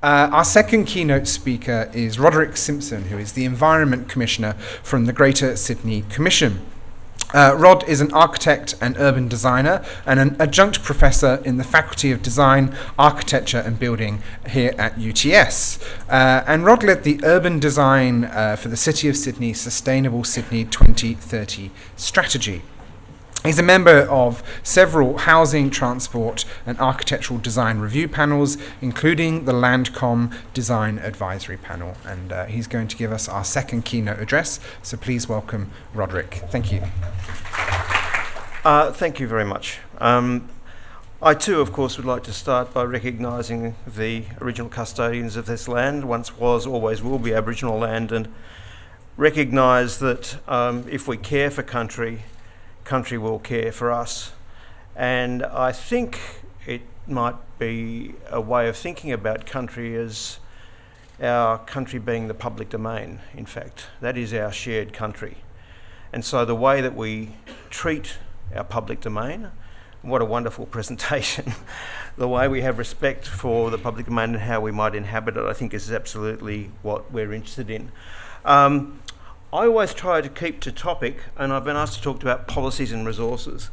Our second keynote speaker is Roderick Simpson, who is the Environment Commissioner from the Greater Sydney Commission. Rod is an architect and urban designer and an adjunct professor in the Faculty of Design, Architecture and Building here at UTS. And Rod led the urban design for the City of Sydney Sustainable Sydney 2030 strategy. He's a member of several housing, transport and architectural design review panels, including the Landcom Design Advisory Panel. And he's going to give us our second keynote address. So please welcome Roderick. Thank you. Thank you very much. I too, of course, would like to start by recognising the original custodians of this land. Once was, always will be Aboriginal land, and recognise that if we care for country will care for us. And I think it might be a way of thinking about country as our country being the public domain, in fact. That is our shared country. And so the way that we treat our public domain, what a wonderful presentation. The way we have respect for the public domain and how we might inhabit it, I think is absolutely what we're interested in. I always try to keep to topic, and I've been asked to talk about policies and resources.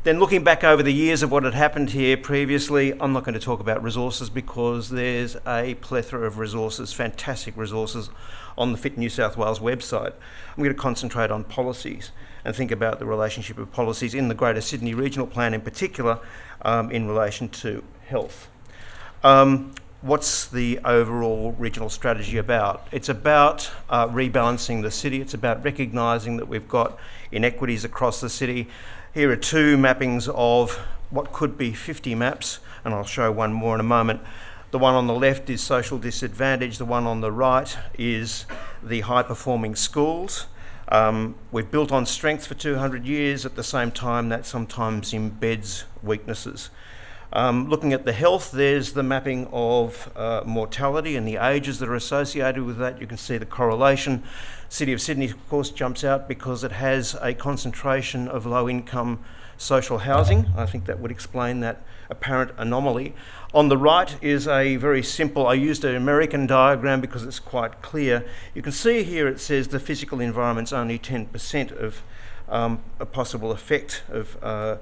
Then looking back over the years of what had happened here previously, I'm not going to talk about resources because there's a plethora of resources, fantastic resources on the Fit New South Wales website. I'm going to concentrate on policies and think about the relationship of policies in the Greater Sydney Regional Plan in particular in relation to health. What's the overall regional strategy about? It's about rebalancing the city. It's about recognising that we've got inequities across the city. Here are two mappings of what could be 50 maps, and I'll show one more in a moment. The one on the left is social disadvantage. The one on the right is the high-performing schools. We've built on strength for 200 years. At the same time, that sometimes embeds weaknesses. Looking at the health, there's the mapping of mortality and the ages that are associated with that. You can see the correlation. City of Sydney, of course, jumps out because it has a concentration of low-income social housing. I think that would explain that apparent anomaly. On the right is a very simple, I used an American diagram because it's quite clear. You can see here it says the physical environment's only 10% of a possible effect of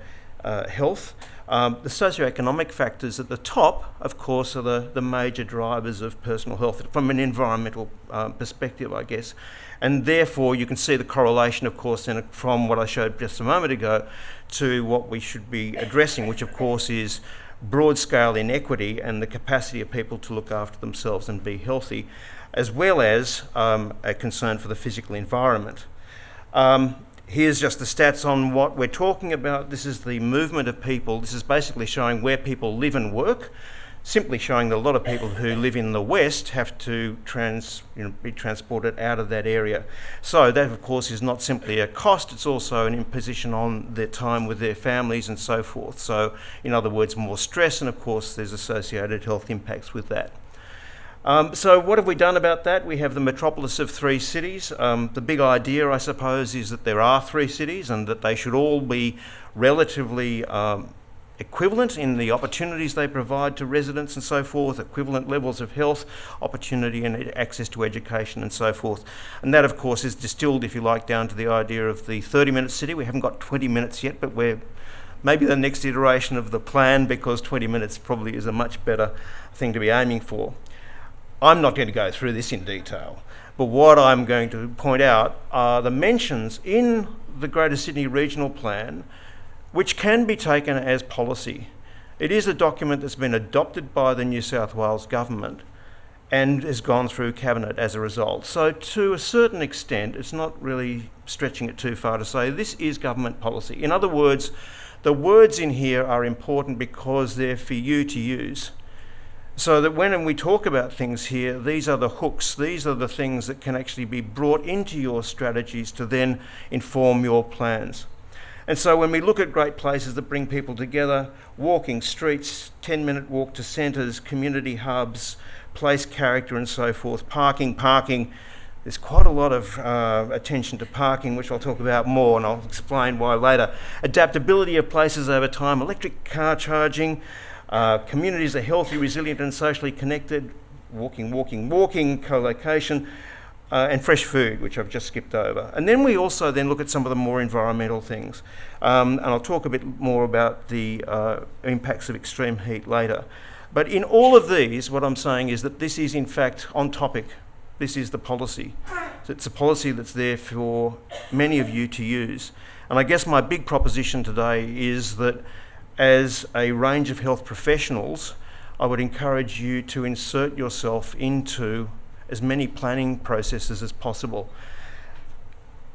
health. The socioeconomic factors at the top, of course, are the major drivers of personal health from an environmental perspective, I guess. And therefore, you can see the correlation, of course, then from what I showed just a moment ago to what we should be addressing, which, of course, is broad-scale inequity and the capacity of people to look after themselves and be healthy, as well as a concern for the physical environment. Here's just the stats on what we're talking about. This is the movement of people. This is basically showing where people live and work, simply showing that a lot of people who live in the West have to be transported out of that area. So that, of course, is not simply a cost, it's also an imposition on their time with their families and so forth. So, in other words, more stress, and of course, there's associated health impacts with that. So what have we done about that? We have the metropolis of 3 cities. The big idea, I suppose, is that there are 3 cities and that they should all be relatively equivalent in the opportunities they provide to residents and so forth, equivalent levels of health, opportunity and access to education and so forth. And that, of course, is distilled, if you like, down to the idea of the 30-minute city. We haven't got 20 minutes yet, but we're maybe the next iteration of the plan, because 20 minutes probably is a much better thing to be aiming for. I'm not going to go through this in detail, but what I'm going to point out are the mentions in the Greater Sydney Regional Plan which can be taken as policy. It is a document that's been adopted by the New South Wales government and has gone through Cabinet as a result. So to a certain extent, it's not really stretching it too far to say this is government policy. In other words, the words in here are important because they're for you to use. So that when we talk about things here, these are the hooks, these are the things that can actually be brought into your strategies to then inform your plans. And so when we look at great places that bring people together, walking streets, 10-minute walk to centres, community hubs, place character and so forth, parking, there's quite a lot of attention to parking, which I'll talk about more and I'll explain why later. Adaptability of places over time, electric car charging, communities are healthy, resilient and socially connected, walking co-location, and fresh food, which I've just skipped over. And then we also then look at some of the more environmental things. And I'll talk a bit more about the impacts of extreme heat later. But in all of these, what I'm saying is that this is in fact on topic. This is the policy. So it's a policy that's there for many of you to use. And I guess my big proposition today is that as a range of health professionals, I would encourage you to insert yourself into as many planning processes as possible.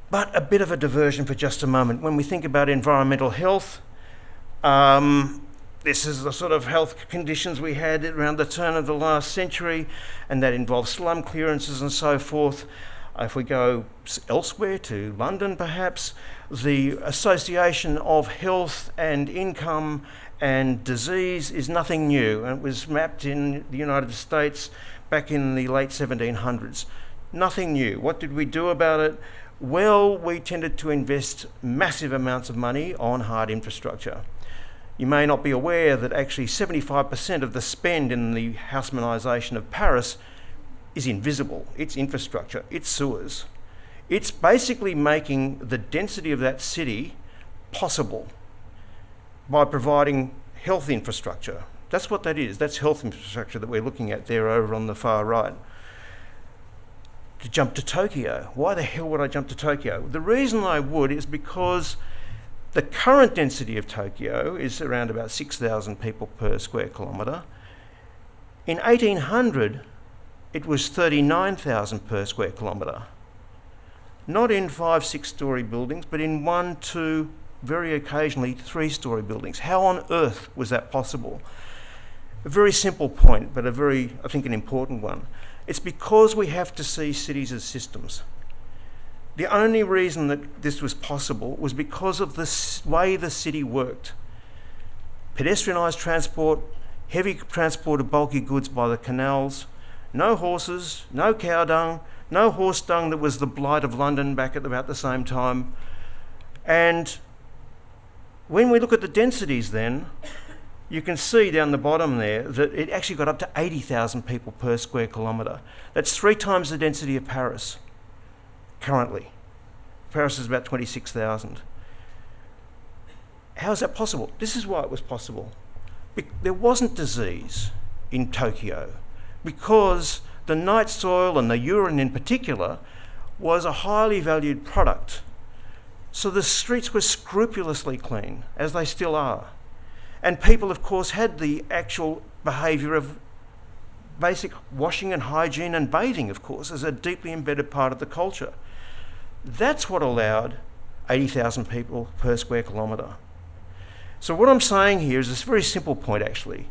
But a bit of a diversion for just a moment. When we think about environmental health, this is the sort of health conditions we had around the turn of the last century, and that involves slum clearances and so forth. If we go elsewhere, to London perhaps, the association of health and income and disease is nothing new, and it was mapped in the United States back in the late 1700s. Nothing new. What did we do about it? Well, we tended to invest massive amounts of money on hard infrastructure. You may not be aware that actually 75% of the spend in the Haussmannisation of Paris is invisible. It's infrastructure, it's sewers. It's basically making the density of that city possible by providing health infrastructure. That's what that is. That's health infrastructure that we're looking at there over on the far right. To jump to Tokyo. Why the hell would I jump to Tokyo? The reason I would is because the current density of Tokyo is around about 6,000 people per square kilometre. In 1800, it was 39,000 per square kilometre. Not in 5-6-storey buildings, but in 1, 2, very occasionally 3-storey buildings. How on earth was that possible? A very simple point, but I think, an important one. It's because we have to see cities as systems. The only reason that this was possible was because of the way the city worked. Pedestrianised transport, heavy transport of bulky goods by the canals, no horses, no cow dung, no horse dung that was the blight of London back at about the same time. And when we look at the densities then, you can see down the bottom there that it actually got up to 80,000 people per square kilometre. That's 3 times the density of Paris currently. Paris is about 26,000. How is that possible? This is why it was possible. There wasn't disease in Tokyo because the night soil and the urine in particular was a highly valued product. So the streets were scrupulously clean, as they still are. And people, of course, had the actual behaviour of basic washing and hygiene and bathing, of course, as a deeply embedded part of the culture. That's what allowed 80,000 people per square kilometre. So what I'm saying here is this very simple point, actually.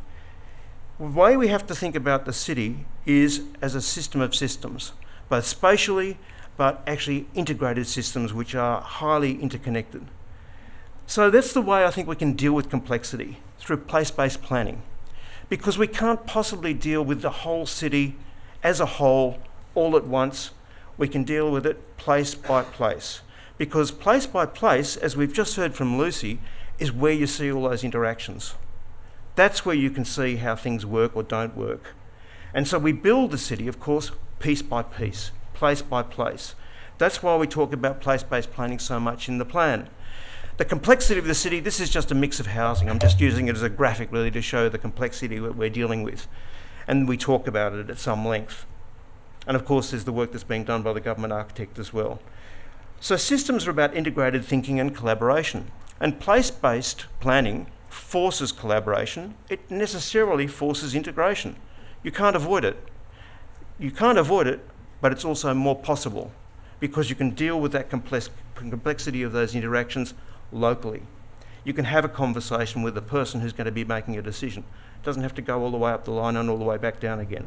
The way we have to think about the city is as a system of systems, both spatially, but actually integrated systems which are highly interconnected. So that's the way I think we can deal with complexity, through place-based planning, because we can't possibly deal with the whole city as a whole all at once. We can deal with it place by place, because place by place, as we've just heard from Lucy, is where you see all those interactions. That's where you can see how things work or don't work. And so we build the city, of course, piece by piece, place by place. That's why we talk about place-based planning so much in the plan. The complexity of the city, this is just a mix of housing. I'm just using it as a graphic really to show the complexity that we're dealing with. And we talk about it at some length. And of course there's the work that's being done by the government architect as well. So systems are about integrated thinking and collaboration. And place-based planning forces collaboration. It necessarily forces integration. You can't avoid it. You can't avoid it, but it's also more possible because you can deal with that complexity of those interactions locally. You can have a conversation with the person who's going to be making a decision. It doesn't have to go all the way up the line and all the way back down again.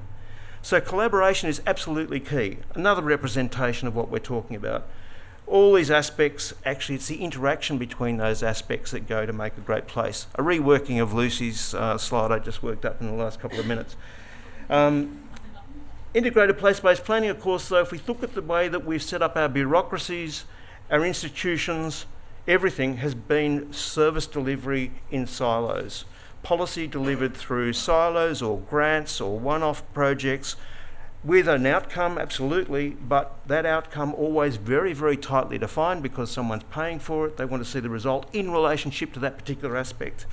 So collaboration is absolutely key. Another representation of what we're talking about. All these aspects, actually it's the interaction between those aspects that go to make a great place. A reworking of Lucy's slide I just worked up in the last couple of minutes. Integrated place-based planning, of course, though, if we look at the way that we've set up our bureaucracies, our institutions, everything has been service delivery in silos. policy delivered through silos or grants or one-off projects with an outcome, absolutely, but that outcome always very, very tightly defined because someone's paying for it. They want to see the result in relationship to that particular aspect.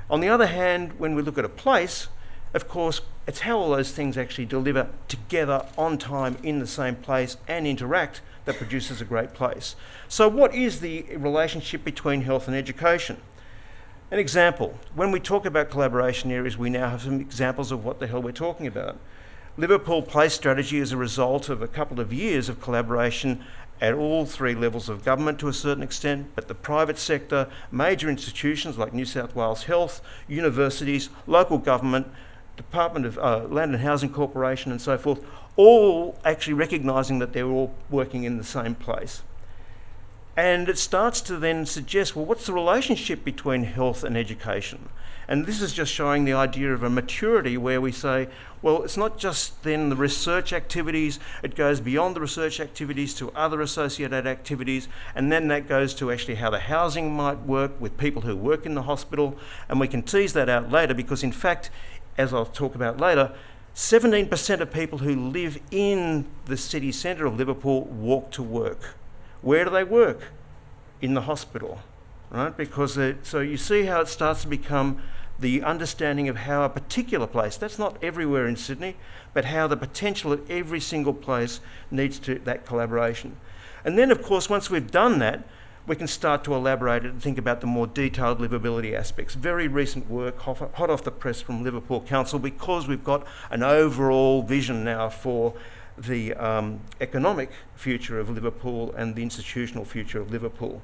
On the other hand, when we look at a place, of course, it's how all those things actually deliver together on time in the same place and interact that produces a great place. So what is the relationship between health and education? An example, when we talk about collaboration areas, we now have some examples of what the hell we're talking about. Liverpool Place strategy is a result of a couple of years of collaboration at all three levels of government to a certain extent, but the private sector, major institutions like New South Wales Health, universities, local government, Department of Land and Housing Corporation and so forth, all actually recognising that they're all working in the same place. And it starts to then suggest, well, what's the relationship between health and education? And this is just showing the idea of a maturity where we say, well, it's not just then the research activities, it goes beyond the research activities to other associated activities, and then that goes to actually how the housing might work with people who work in the hospital, and we can tease that out later because in fact, as I'll talk about later, 17% of people who live in the city centre of Liverpool walk to work. Where do they work? In the hospital, right? Because so you see how it starts to become the understanding of how a particular place, that's not everywhere in Sydney, but how the potential at every single place needs to that collaboration. And then, of course, once we've done that, we can start to elaborate it and think about the more detailed livability aspects. Very recent work, hot off the press from Liverpool Council, because we've got an overall vision now for the economic future of Liverpool and the institutional future of Liverpool.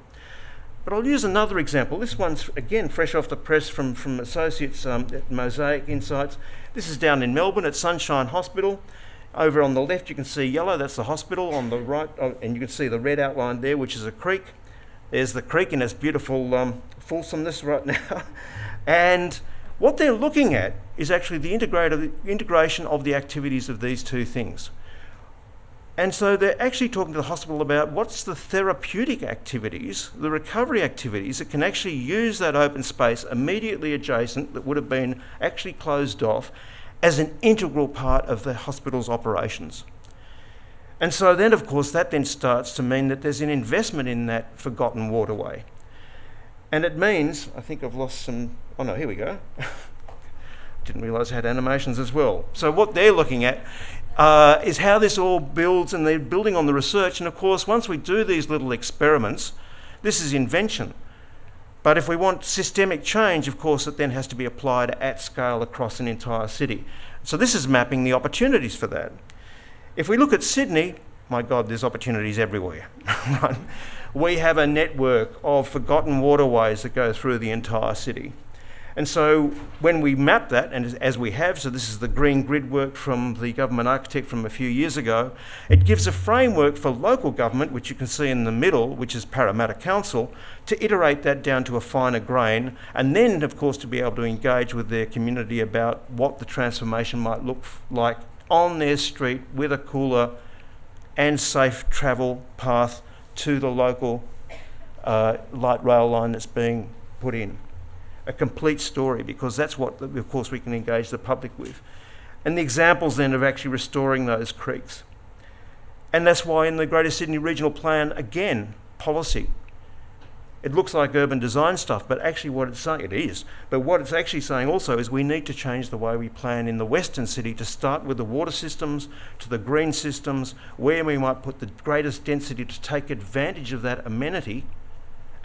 But I'll use another example. This one's, again, fresh off the press from associates at Mosaic Insights. This is down in Melbourne at Sunshine Hospital. Over on the left you can see yellow, that's the hospital. On the right, and you can see the red outline there, which is a creek. There's the creek in its beautiful fulsomeness right now. And what they're looking at is actually the integration of the activities of these two things. And so they're actually talking to the hospital about what's the therapeutic activities, the recovery activities that can actually use that open space immediately adjacent that would have been actually closed off as an integral part of the hospital's operations. And so then, of course, that then starts to mean that there's an investment in that forgotten waterway. And it means, I think I've lost some, oh no, here we go. Didn't realise I had animations as well. So what they're looking at is how this all builds, and they're building on the research. And of course, once we do these little experiments, this is invention. But if we want systemic change, of course, it then has to be applied at scale across an entire city. So this is mapping the opportunities for that. If we look at Sydney, my God, there's opportunities everywhere. Right? We have a network of forgotten waterways that go through the entire city. And so when we map that, and as we have, so this is the green grid work from the government architect from a few years ago, it gives a framework for local government, which you can see in the middle, which is Parramatta Council, to iterate that down to a finer grain, and then, of course, to be able to engage with their community about what the transformation might look like on their street with a cooler and safe travel path to the local light rail line that's being put in. A complete story, because that's what, of course, we can engage the public with. And the examples then of actually restoring those creeks. And that's why in the Greater Sydney Regional Plan, again, policy. It looks like urban design stuff, but actually what it's saying, it is. But what it's actually saying also is we need to change the way we plan in the Western City to start with the water systems, to the green systems, where we might put the greatest density to take advantage of that amenity,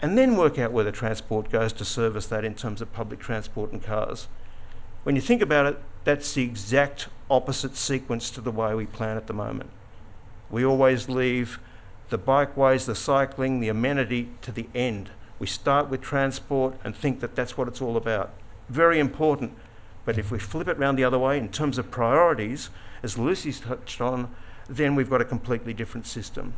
and then work out where the transport goes to service that in terms of public transport and cars. When you think about it, that's the exact opposite sequence to the way we plan at the moment. We always leave the bikeways, the cycling, the amenity to the end. We start with transport and think that that's what it's all about. Very important, but if we flip it around the other way in terms of priorities, as Lucy's touched on, then we've got a completely different system.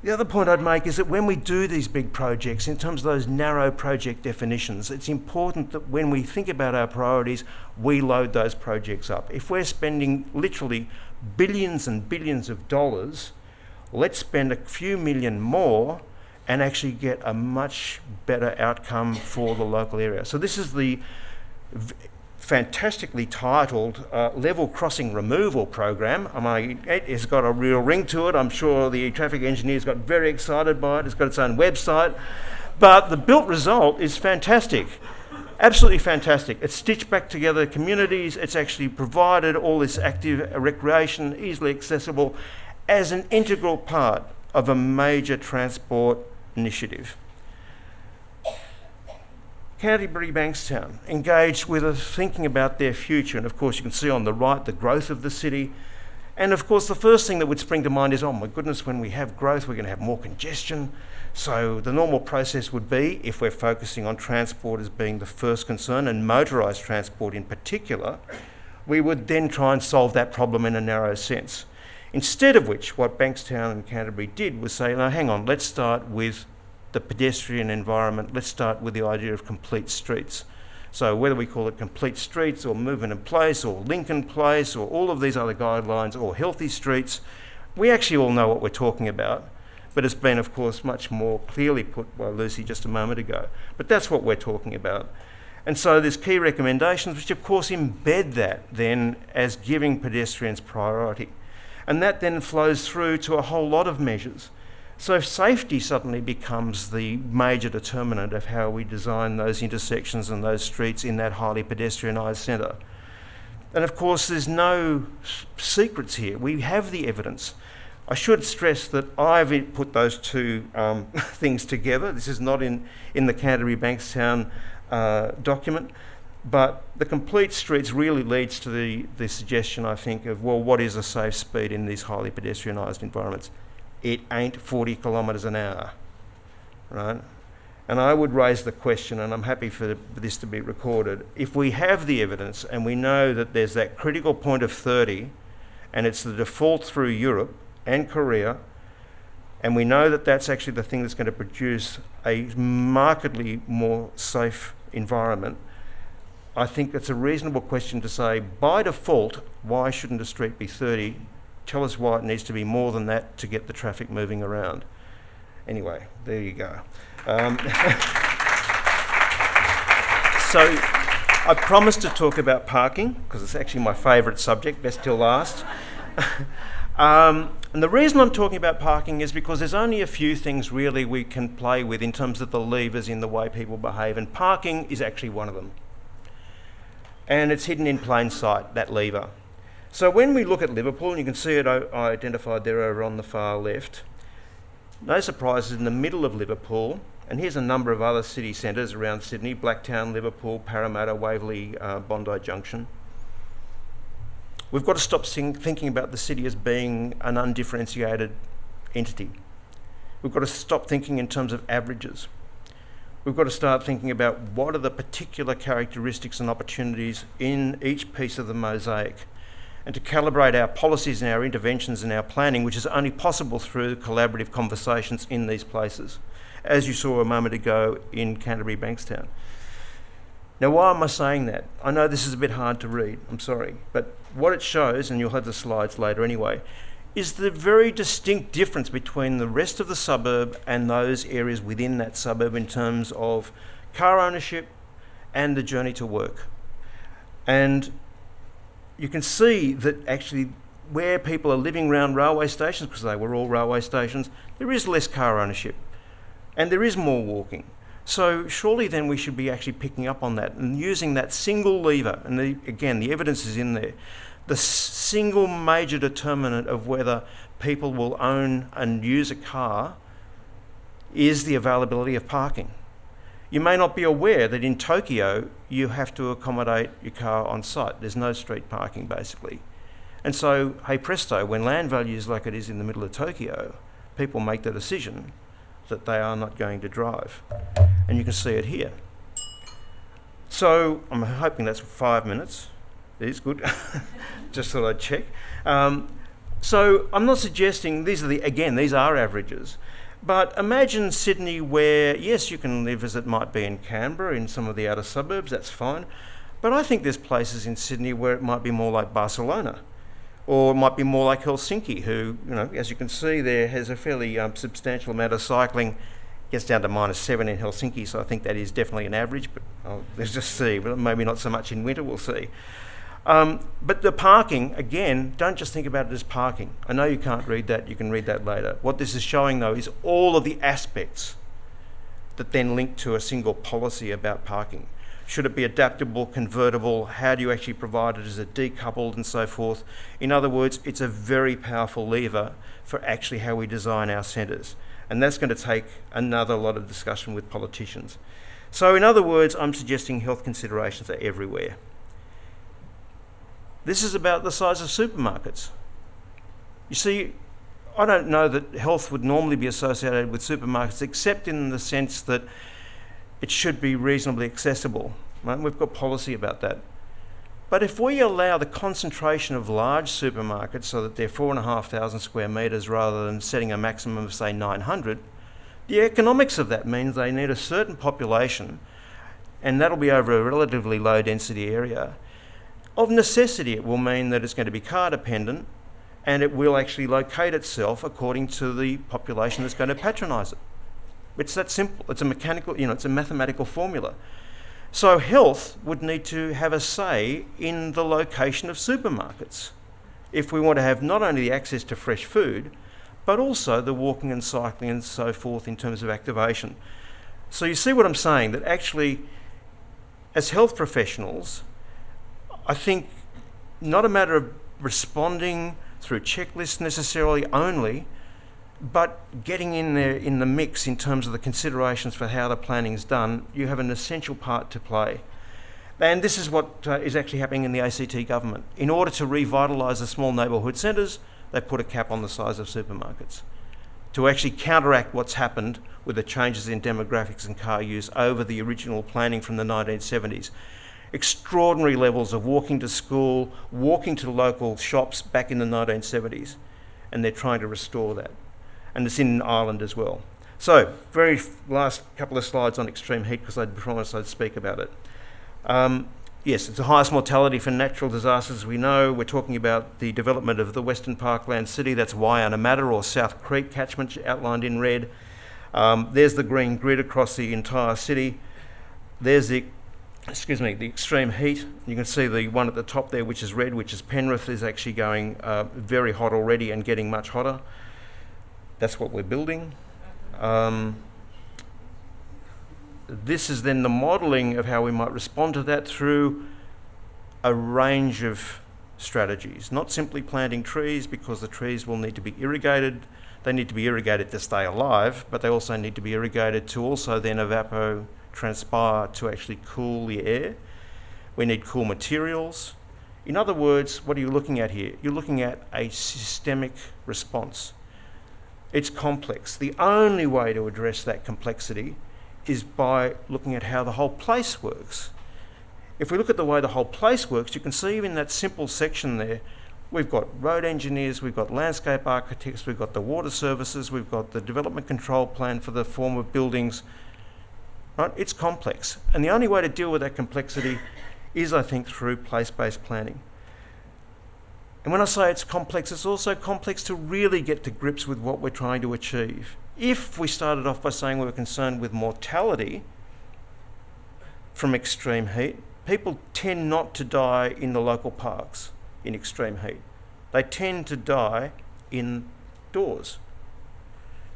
The other point I'd make is that when we do these big projects, in terms of those narrow project definitions, it's important that when we think about our priorities, we load those projects up. If we're spending literally billions and billions of dollars, let's spend a few million more and actually get a much better outcome for the local area. So this is the fantastically titled level crossing removal program. I mean, it has got a real ring to it. I'm sure the traffic engineers got very excited by it. It's got its own website. But the built result is fantastic. Absolutely fantastic. It's stitched back together communities. It's actually provided all this active recreation, easily accessible, as an integral part of a major transport initiative. Canterbury Bankstown engaged with us thinking about their future, and of course you can see on the right the growth of the city. And of course the first thing that would spring to mind is, oh my goodness, when we have growth we're going to have more congestion. So the normal process would be, if we're focusing on transport as being the first concern, and motorised transport in particular, we would then try and solve that problem in a narrow sense. Instead of which, what Bankstown and Canterbury did was say, no, hang on, let's start with the pedestrian environment. Let's start with the idea of complete streets. So whether we call it complete streets or movement in place or Lincoln Place or all of these other guidelines or healthy streets, we actually all know what we're talking about. But it's been, of course, much more clearly put by Lucy just a moment ago. But that's what we're talking about. And so there's key recommendations which, of course, embed that then as giving pedestrians priority. And that then flows through to a whole lot of measures. So safety suddenly becomes the major determinant of how we design those intersections and those streets in that highly pedestrianised centre. And of course, there's no secrets here. We have the evidence. I should stress that I've put those two things together. This is not in the Canterbury Bankstown document, but the complete streets really leads to the suggestion, I think, of, well, what is a safe speed in these highly pedestrianised environments? It ain't 40 kilometres an hour, right? And I would raise the question, and I'm happy for this to be recorded, if we have the evidence and we know that there's that critical point of 30, and it's the default through Europe and Korea, and we know that that's actually the thing that's going to produce a markedly more safe environment, I think it's a reasonable question to say, by default, why shouldn't a street be 30? Tell us why it needs to be more than that to get the traffic moving around. Anyway, there you go. So I promised to talk about parking, because it's actually my favourite subject, best till last. And the reason I'm talking about parking is because there's only a few things really we can play with in terms of the levers in the way people behave, and parking is actually one of them. And it's hidden in plain sight, that lever. So when we look at Liverpool, and you can see it identified there over on the far left, no surprises in the middle of Liverpool, and here's a number of other city centres around Sydney: Blacktown, Liverpool, Parramatta, Waverley, Bondi Junction. We've got to stop thinking about the city as being an undifferentiated entity. We've got to stop thinking in terms of averages. We've got to start thinking about what are the particular characteristics and opportunities in each piece of the mosaic, and to calibrate our policies and our interventions and our planning, which is only possible through collaborative conversations in these places, as you saw a moment ago in Canterbury Bankstown. Now, why am I saying that? I know this is a bit hard to read, I'm sorry, but what it shows, and you'll have the slides later anyway, is the very distinct difference between the rest of the suburb and those areas within that suburb in terms of car ownership and the journey to work. And you can see that actually where people are living around railway stations, because they were all railway stations, there is less car ownership and there is more walking. So surely then we should be actually picking up on that and using that single lever, and again, the evidence is in there, the single major determinant of whether people will own and use a car is the availability of parking. You may not be aware that in Tokyo you have to accommodate your car on site. There's no street parking basically. And so, hey presto, when land value is like it is in the middle of Tokyo, people make the decision that they are not going to drive. And you can see it here. So I'm hoping that's 5 minutes. It is good. Just thought I'd check. So I'm not suggesting these are averages. But imagine Sydney where, yes, you can live as it might be in Canberra, in some of the outer suburbs, that's fine. But I think there's places in Sydney where it might be more like Barcelona, or it might be more like Helsinki, who, as you can see there, has a fairly substantial amount of cycling Gets down to -7 in Helsinki, so I think that is definitely an average, but let's just see. But maybe not so much in winter, we'll see. But the parking, again, don't just think about it as parking. I know you can't read that, you can read that later. What this is showing, though, is all of the aspects that then link to a single policy about parking. Should it be adaptable, convertible? How do you actually provide it? Is it decoupled and so forth? In other words, it's a very powerful lever for actually how we design our centres. And that's going to take another lot of discussion with politicians. So in other words, I'm suggesting health considerations are everywhere. This is about the size of supermarkets. You see, I don't know that health would normally be associated with supermarkets, except in the sense that it should be reasonably accessible. Right? We've got policy about that. But if we allow the concentration of large supermarkets so that they're 4,500 square metres rather than setting a maximum of, say, 900, the economics of that means they need a certain population, and that'll be over a relatively low density area. Of necessity, it will mean that it's going to be car dependent, and it will actually locate itself according to the population that's going to patronise it. It's that simple. It's a mechanical, it's a mathematical formula. So health would need to have a say in the location of supermarkets if we want to have not only the access to fresh food, but also the walking and cycling and so forth in terms of activation. So you see what I'm saying, that actually, as health professionals, I think not a matter of responding through checklists necessarily only, but getting in there in the mix in terms of the considerations for how the planning is done, you have an essential part to play. And this is what is actually happening in the ACT government. In order to revitalise the small neighbourhood centres, they put a cap on the size of supermarkets to actually counteract what's happened with the changes in demographics and car use over the original planning from the 1970s. Extraordinary levels of walking to school, walking to local shops back in the 1970s, and they're trying to restore that. And it's in Ireland as well. So, very last couple of slides on extreme heat, because I promised I'd speak about it. Yes, it's the highest mortality for natural disasters we know. We're talking about the development of the Western Parkland City. That's Waianamadda or South Creek catchment outlined in red. There's the green grid across the entire city. There's the extreme heat. You can see the one at the top there, which is red, which is Penrith, is actually going very hot already and getting much hotter. That's what we're building. This is then the modelling of how we might respond to that through a range of strategies. Not simply planting trees, because the trees will need to be irrigated. They need to be irrigated to stay alive, but they also need to be irrigated to also then evapotranspire to actually cool the air. We need cool materials. In other words, what are you looking at here? You're looking at a systemic response. It's complex. The only way to address that complexity is by looking at how the whole place works. If we look at the way the whole place works, you can see in that simple section there, we've got road engineers, we've got landscape architects, we've got the water services, we've got the development control plan for the form of buildings. Right? It's complex. And the only way to deal with that complexity is, I think, through place-based planning. And when I say it's also complex to really get to grips with what we're trying to achieve. If we started off by saying we were concerned with mortality from extreme heat, people tend not to die in the local parks in extreme heat. They tend to die indoors.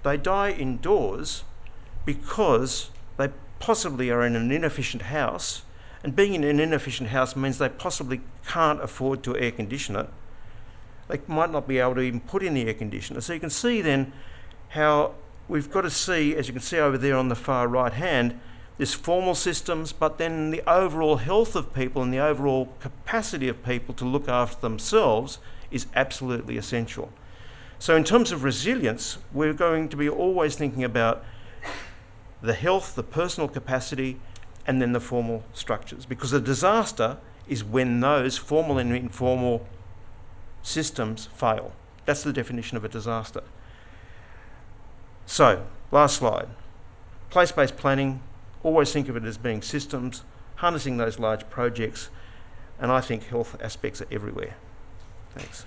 They die indoors because they possibly are in an inefficient house, and being in an inefficient house means they possibly can't afford to air condition it. They might not be able to even put in the air conditioner. So you can see then how we've got to see, as you can see over there on the far right hand, there's formal systems, but then the overall health of people and the overall capacity of people to look after themselves is absolutely essential. So in terms of resilience, we're going to be always thinking about the health, the personal capacity, and then the formal structures. Because a disaster is when those formal and informal systems fail. That's the definition of a disaster. So, last slide. Place-based planning, always think of it as being systems, harnessing those large projects, and I think health aspects are everywhere. Thanks.